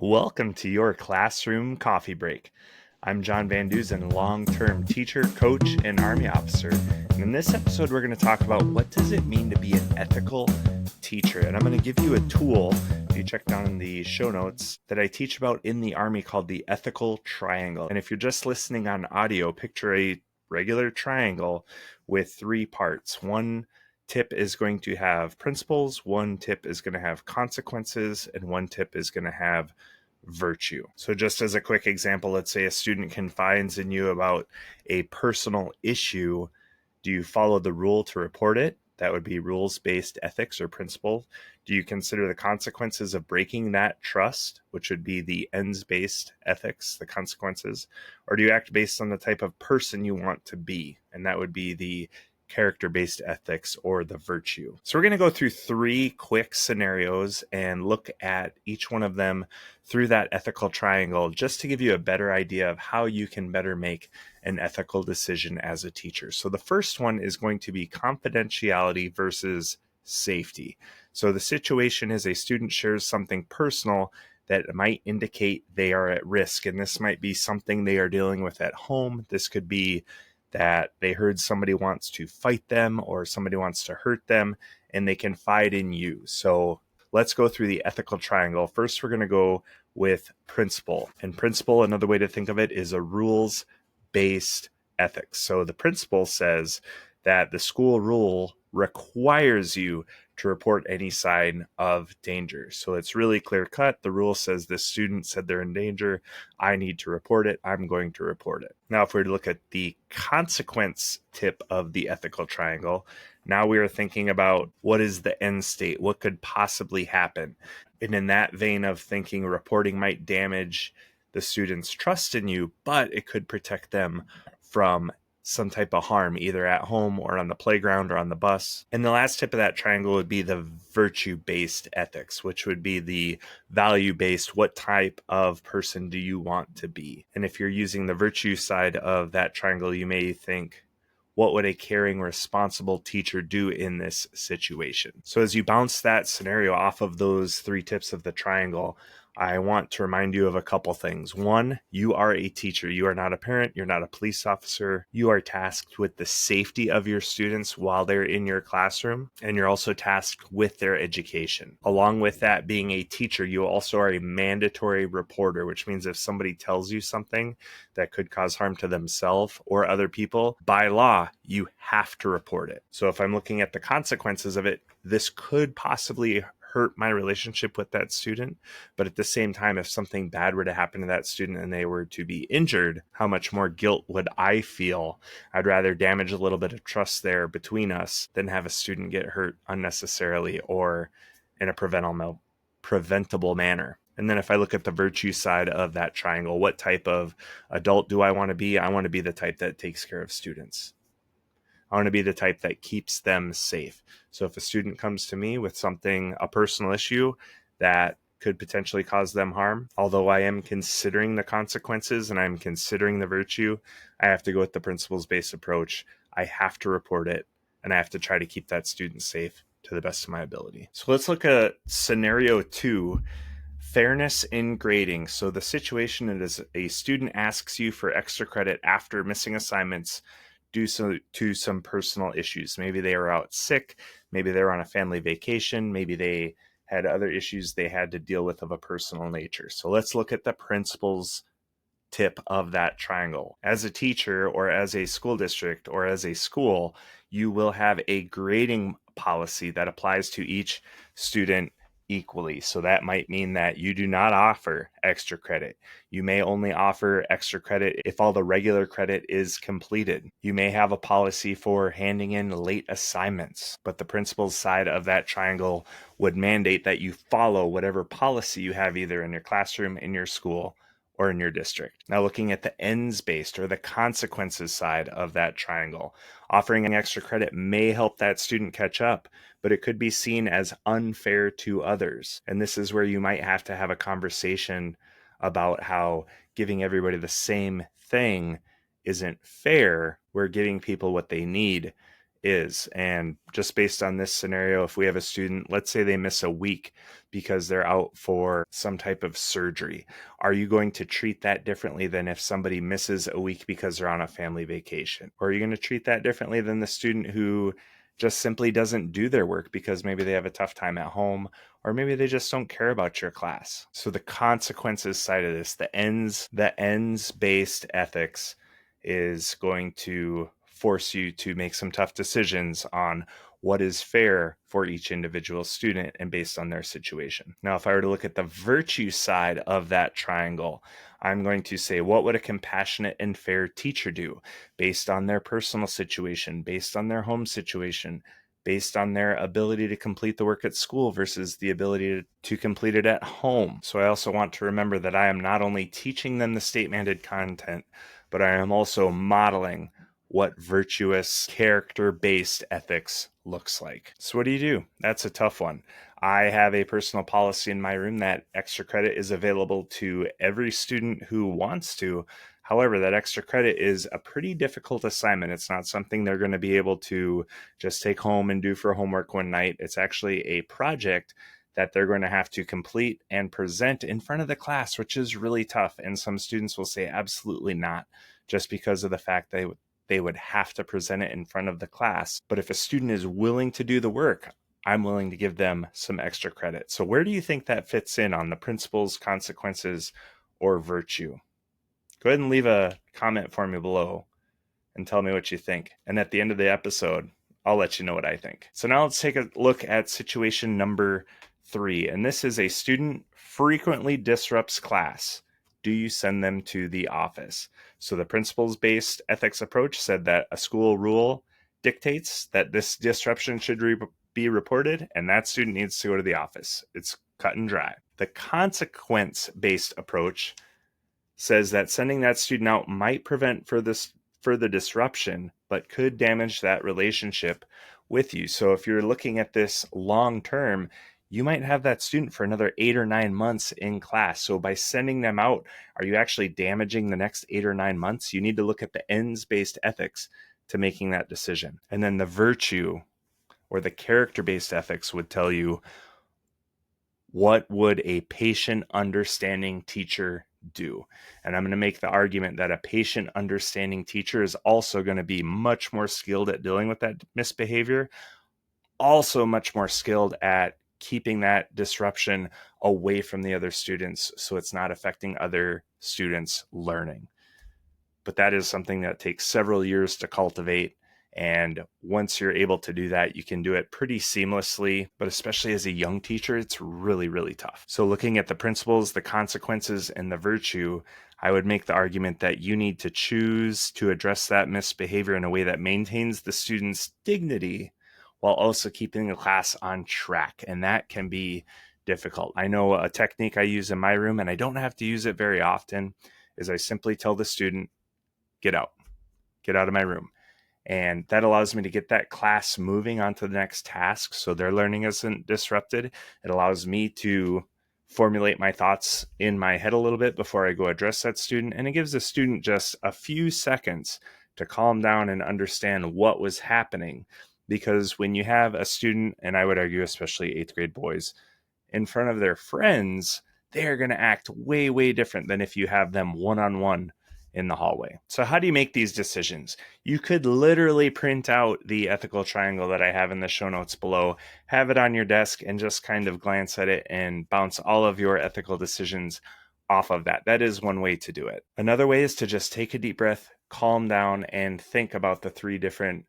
Welcome to your classroom coffee break. I'm John Van Dusen, long-term teacher, coach, and Army officer. And in this episode, we're going to talk about what does it mean to be an ethical teacher. And I'm going to give you a tool, if you check down in the show notes, that I teach about in the Army called the ethical triangle. And if you're just listening on audio, picture a regular triangle with three parts. One tip is going to have principles, one tip is going to have consequences, and one tip is going to have virtue. So just as a quick example, let's say a student confides in you about a personal issue. Do you follow the rule to report it? That would be rules-based ethics or principle. Do you consider the consequences of breaking that trust, which would be the ends-based ethics, the consequences? Or do you act based on the type of person you want to be? And that would be the character-based ethics or the virtue. So we're going to go through three quick scenarios and look at each one of them through that ethical triangle, just to give you a better idea of how you can better make an ethical decision as a teacher. So the first one is going to be confidentiality versus safety. So the situation is a student shares something personal that might indicate they are at risk. And this might be something they are dealing with at home. This could be that they heard somebody wants to fight them or somebody wants to hurt them, and they confide in you. So let's go through the ethical triangle. First, we're going to go with principle. And principle, another way to think of it, is a rules-based ethics. So the principle says that the school rule requires you to report any sign of danger. So it's really clear cut. The rule says this student said they're in danger. I need to report it. I'm going to report it. Now, if we were to look at the consequence tip of the ethical triangle, now we are thinking about what is the end state? What could possibly happen? And in that vein of thinking, reporting might damage the student's trust in you, but it could protect them from some type of harm, either at home or on the playground or on the bus. And the last tip of that triangle would be the virtue-based ethics, which would be the value-based, what type of person do you want to be? And if you're using the virtue side of that triangle, you may think, what would a caring, responsible teacher do in this situation? So as you bounce that scenario off of those three tips of the triangle, I want to remind you of a couple things. One, you are a teacher. You are not a parent. You're not a police officer. You are tasked with the safety of your students while they're in your classroom, and you're also tasked with their education. Along with that, being a teacher, you also are a mandatory reporter, which means if somebody tells you something that could cause harm to themselves or other people, by law, you have to report it. So if I'm looking at the consequences of it, this could possibly hurt my relationship with that student. But at the same time, if something bad were to happen to that student and they were to be injured, how much more guilt would I feel? I'd rather damage a little bit of trust there between us than have a student get hurt unnecessarily or in a preventable manner. And then if I look at the virtue side of that triangle, what type of adult do I want to be? I want to be the type that takes care of students. I want to be the type that keeps them safe. So if a student comes to me with something, a personal issue that could potentially cause them harm, although I am considering the consequences and I'm considering the virtue, I have to go with the principles-based approach. I have to report it, and I have to try to keep that student safe to the best of my ability. So let's look at scenario 2, fairness in grading. So the situation is a student asks you for extra credit after missing assignments due to some personal issues. Maybe they were out sick, maybe they were on a family vacation, maybe they had other issues they had to deal with of a personal nature. So let's look at the principles tip of that triangle. As a teacher or as a school district or as a school, you will have a grading policy that applies to each student equally. So that might mean that you do not offer extra credit. You may only offer extra credit if all the regular credit is completed. You may have a policy for handing in late assignments, but the principles side of that triangle would mandate that you follow whatever policy you have either in your classroom, in your school, or in your district. Now looking at the ends-based or the consequences side of that triangle, offering an extra credit may help that student catch up, but it could be seen as unfair to others. And this is where you might have to have a conversation about how giving everybody the same thing isn't fair. We're giving people what they need is. And just based on this scenario, if we have a student, let's say they miss a week because they're out for some type of surgery, are you going to treat that differently than if somebody misses a week because they're on a family vacation? Or are you going to treat that differently than the student who just simply doesn't do their work because maybe they have a tough time at home, or maybe they just don't care about your class? So the consequences side of this, the ends based ethics is going to force you to make some tough decisions on what is fair for each individual student and based on their situation. Now, if I were to look at the virtue side of that triangle, I'm going to say, what would a compassionate and fair teacher do based on their personal situation, based on their home situation, based on their ability to complete the work at school versus the ability to complete it at home? So I also want to remember that I am not only teaching them the state-mandated content, but I am also modeling what virtuous character-based ethics looks like. So what do you do? That's a tough one. I have a personal policy in my room that extra credit is available to every student who wants to. However, that extra credit is a pretty difficult assignment. It's not something they're going to be able to just take home and do for homework one night. It's actually a project that they're going to have to complete and present in front of the class, which is really tough. And some students will say absolutely not, just because of the fact they would have to present it in front of the class. But if a student is willing to do the work, I'm willing to give them some extra credit. So where do you think that fits in on the principles, consequences, or virtue? Go ahead and leave a comment for me below and tell me what you think. And at the end of the episode, I'll let you know what I think. So now let's take a look at situation number 3. And this is: a student frequently disrupts class. Do you send them to the office? So the principles-based ethics approach said that a school rule dictates that this disruption should be reported, and that student needs to go to the office. It's cut and dry. The consequence-based approach says that sending that student out might prevent further disruption, but could damage that relationship with you. So if you're looking at this long term, you might have that student for another 8 or 9 months in class. So by sending them out, are you actually damaging the next 8 or 9 months? You need to look at the ends-based ethics to making that decision. And then the virtue or the character-based ethics would tell you, what would a patient, understanding teacher do? And I'm going to make the argument that a patient, understanding teacher is also going to be much more skilled at dealing with that misbehavior, also much more skilled at keeping that disruption away from the other students so it's not affecting other students' learning. But that is something that takes several years to cultivate. And once you're able to do that, you can do it pretty seamlessly. But especially as a young teacher, it's really, really tough. So looking at the principles, the consequences, and the virtue, I would make the argument that you need to choose to address that misbehavior in a way that maintains the student's dignity while also keeping the class on track. And that can be difficult. I know a technique I use in my room, and I don't have to use it very often, is I simply tell the student, get out of my room. And that allows me to get that class moving on to the next task so their learning isn't disrupted. It allows me to formulate my thoughts in my head a little bit before I go address that student. And it gives the student just a few seconds to calm down and understand what was happening. Because when you have a student, and I would argue especially 8th grade boys, in front of their friends, they are going to act way, way different than if you have them one-on-one in the hallway. So how do you make these decisions? You could literally print out the ethical triangle that I have in the show notes below, have it on your desk, and just kind of glance at it and bounce all of your ethical decisions off of that. That is one way to do it. Another way is to just take a deep breath, calm down, and think about the 3 different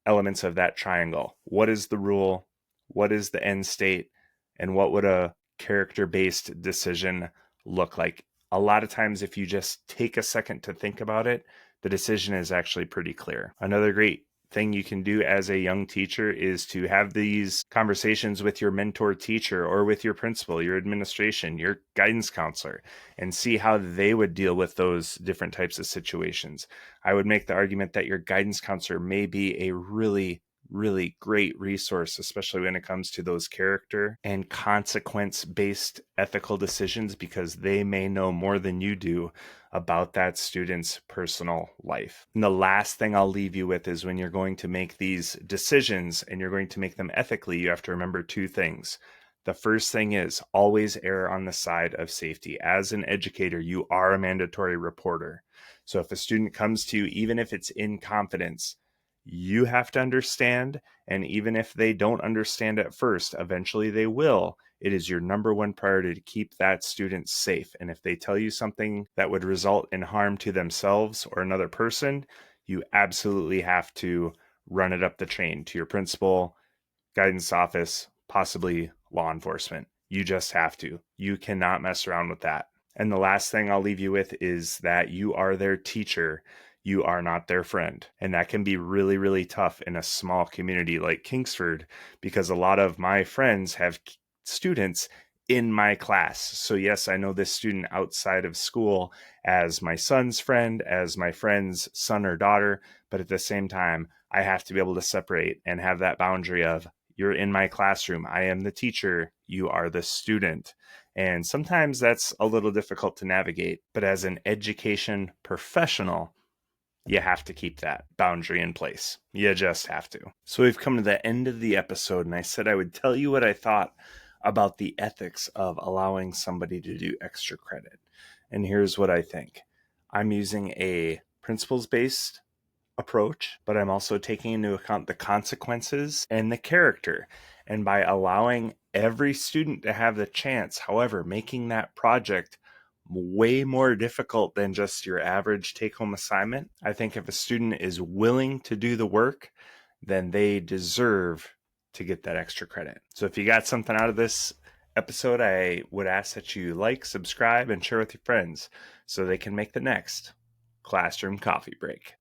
elements of that triangle. What is the rule? What is the end state? And what would a character-based decision look like? A lot of times, if you just take a second to think about it, the decision is actually pretty clear. Another great thing you can do as a young teacher is to have these conversations with your mentor teacher or with your principal, your administration, your guidance counselor, and see how they would deal with those different types of situations. I would make the argument that your guidance counselor may be a really really great resource, especially when it comes to those character and consequence-based ethical decisions, because they may know more than you do about that student's personal life. And the last thing I'll leave you with is when you're going to make these decisions and you're going to make them ethically, you have to remember two things. The first thing is always err on the side of safety. As an educator, you are a mandatory reporter. So if a student comes to you, even if it's in confidence, you have to understand. And even if they don't understand at first, eventually they will. It is your number one priority to keep that student safe. And if they tell you something that would result in harm to themselves or another person, you absolutely have to run it up the chain to your principal, guidance office, possibly law enforcement. You just have to. You cannot mess around with that. And the last thing I'll leave you with is that you are their teacher. You are not their friend. And that can be really, really tough in a small community like Kingsford, because a lot of my friends have students in my class. So yes, I know this student outside of school as my son's friend, as my friend's son or daughter, but at the same time, I have to be able to separate and have that boundary of, you're in my classroom. I am the teacher. You are the student. And sometimes that's a little difficult to navigate. But as an education professional, you have to keep that boundary in place. You just have to. So we've come to the end of the episode, and I said I would tell you what I thought about the ethics of allowing somebody to do extra credit. And here's what I think. I'm using a principles-based approach, but I'm also taking into account the consequences and the character. And by allowing every student to have the chance, however, making that project way more difficult than just your average take-home assignment, I think if a student is willing to do the work, then they deserve to get that extra credit. So if you got something out of this episode, I would ask that you like, subscribe, and share with your friends so they can make the next classroom coffee break.